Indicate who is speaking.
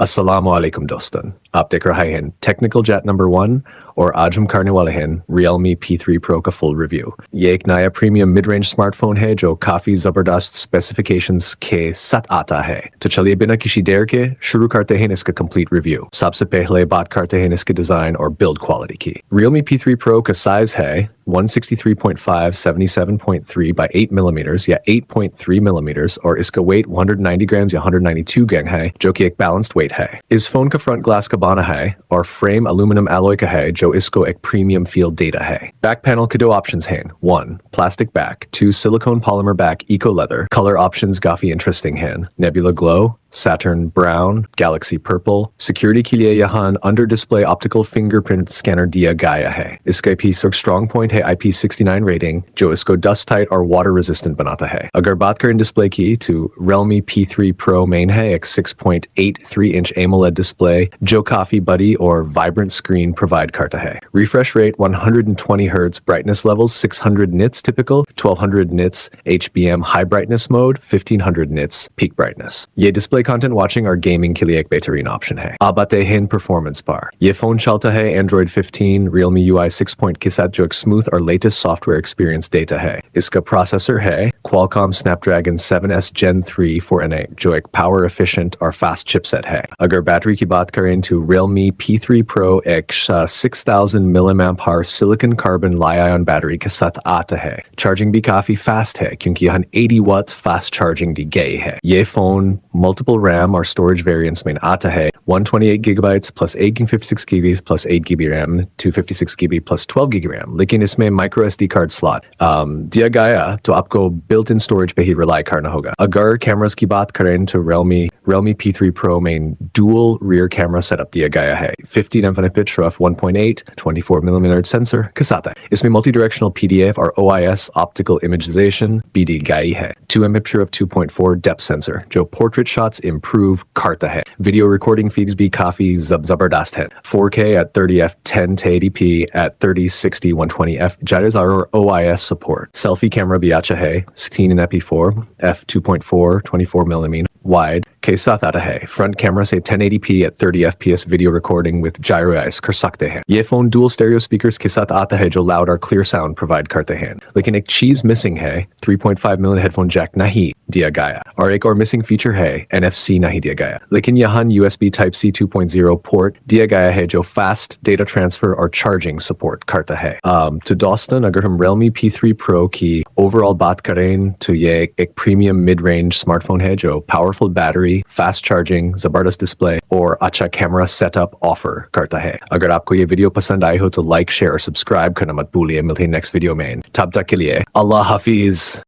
Speaker 1: अस्सलाम वालेकुम दोस्तन, आप देख रहे हैं टेक्निकल जैट नंबर 1 और आज हम करने वाले हैं Realme P3 Pro का फुल रिव्यू। ये एक नया प्रीमियम मिड रेंज स्मार्टफोन है जो काफ़ी ज़बरदस्त स्पेसिफिकेशंस के साथ आता है। तो चलिए बिना किसी देर के शुरू करते हैं इसका कंप्लीट रिव्यू। सबसे पहले बात करते हैं इसके डिज़ाइन और बिल्ड क्वालिटी की। Realme P3 Pro का साइज़ है 163.5 77.3 by 8 millimeters या 8.3 millimeters और इसका weight 190 grams या 192 ग्राम है जो कि एक balanced weight है। इस फोन का फ्रंट ग्लास का बना है और फ्रेम एल्यूमिनियम एलॉय का है जो इसको एक प्रीमियम फील देता है। बैक पैनल के दो ऑप्शंस हैं, 1 plastic back, 2 silicon polymer back eco leather. Colour options काफी इंटरेस्टिंग हैं, nebula glow, Saturn Brown, Galaxy Purple। Security के लिए यहाँ under display optical fingerprint scanner दिया गया है। इसका पीछे स्ट्रॉन्ग पॉइंट है IP69 रेटिंग जो इसको डस्ट टाइट और वाटर रेजिस्टेंट बनाता है। अगर बात करें डिस्प्ले की तो Realme P3 Pro मेन है एक 6.83 इंच AMOLED डिस्प्ले जो काफी बड़ी और वाइब्रेंट स्क्रीन प्रोवाइड करता है। Refresh rate 120 Hz, brightness level 600 nits typical, 1200 nits HBM high brightness mode, 1500 nits peak brightness. ये डिस्प्ले कंटेंट वाचिंग और गेमिंग के लिए एक बेहतरीन ऑप्शन है। अब आते हैं परफॉर्मेंस पर। ये फोन चलता है Android 15 Realme UI 6 पॉइंट के साथ जो एक स्मूथ और लेटेस्ट सॉफ्टवेयर एक्सपीरियंस देता है। इसका प्रोसेसर है Qualcomm Snapdragon 7S Gen 3 4N8 जो एक पावर एफिशिएंट और फास्ट चिपसेट है। अगर बैटरी की बात करें तो Realme P3 Pro एक 6000 mAh silicon carbon li-ion battery के साथ आता है। चार्जिंग भी काफी फास्ट है क्योंकि यहाँ 80 वाट फास्ट चार्जिंग दी गई है। ये फोन मल्टीपल RAM और स्टोरेज वेरिएंट्स में आता है, 128 GB plus 856 GB plus 8 GB RAM, 256 GB plus 12 GB RAM, लेकिन इसमें माइक्रो SD कार्ड स्लॉट दिया गया तो आपको बिल्ट इन स्टोरेज पे ही रिलाई करना होगा। अगर कैमरास की बात करें तो Realme P3 Pro में डुअल रियर कैमरा सेटअप दिया गया है, 15 infinite pitch rough 1.8 24mm sensor के साथ है। इसमें मल्टी डायरेक्शनल PDF और OIS ऑप्टिकल इमेजाइजेशन भी दी गई है, 2 MP of 2.4 डेप्थ सेंसर जो पोर्ट्रेट शॉट्स इम्प्रूव करता है। वीडियो रिकॉर्डिंग फीड्स भी काफी जबरदस्त है, 4K at 30f 1080p at 3060 120f gyros और OIS support। सेल्फी कैमरा भी अच्छा है, 16 f4 f2.4 24mm वाइड के साथ आता है। फ्रंट कैमरा से 1080p at 30 fps video recording with gyro eyes कर सकते हैं। ये फोन डुअल स्टेरियो स्पीकर्स के साथ आता है जो लाउड और क्लियर साउंड प्रोवाइड करते हैं, लेकिन एक चीज मिसिंग है, 3.5mm हेडफोन जैक नहीं दिया गया और एक और मिसिंग फीचर है, NFC नहीं दिया गया, लेकिन यहाँ USB Type-C 2.0 पोर्ट दिया गया है जो फास्ट डेटा ट्रांसफर और चार्जिंग सपोर्ट करता है। तो दोस्तन अगर हम Realme P3 Pro की ओवरऑल बात करें तो ये एक प्रीमियम मिड रेंज स्मार्टफोन है जो पावरफुल बैटरी, फास्ट चार्जिंग, जबरदस्त डिस्प्ले और अच्छा कैमरा सेटअप ऑफर करता है। अगर आपको ये वीडियो पसंद आई हो तो लाइक शेयर और सब्सक्राइब करना मत भूलिए। मिलते हैं नेक्स्ट वीडियो में, तब तक के लिए अल्लाह हाफिज।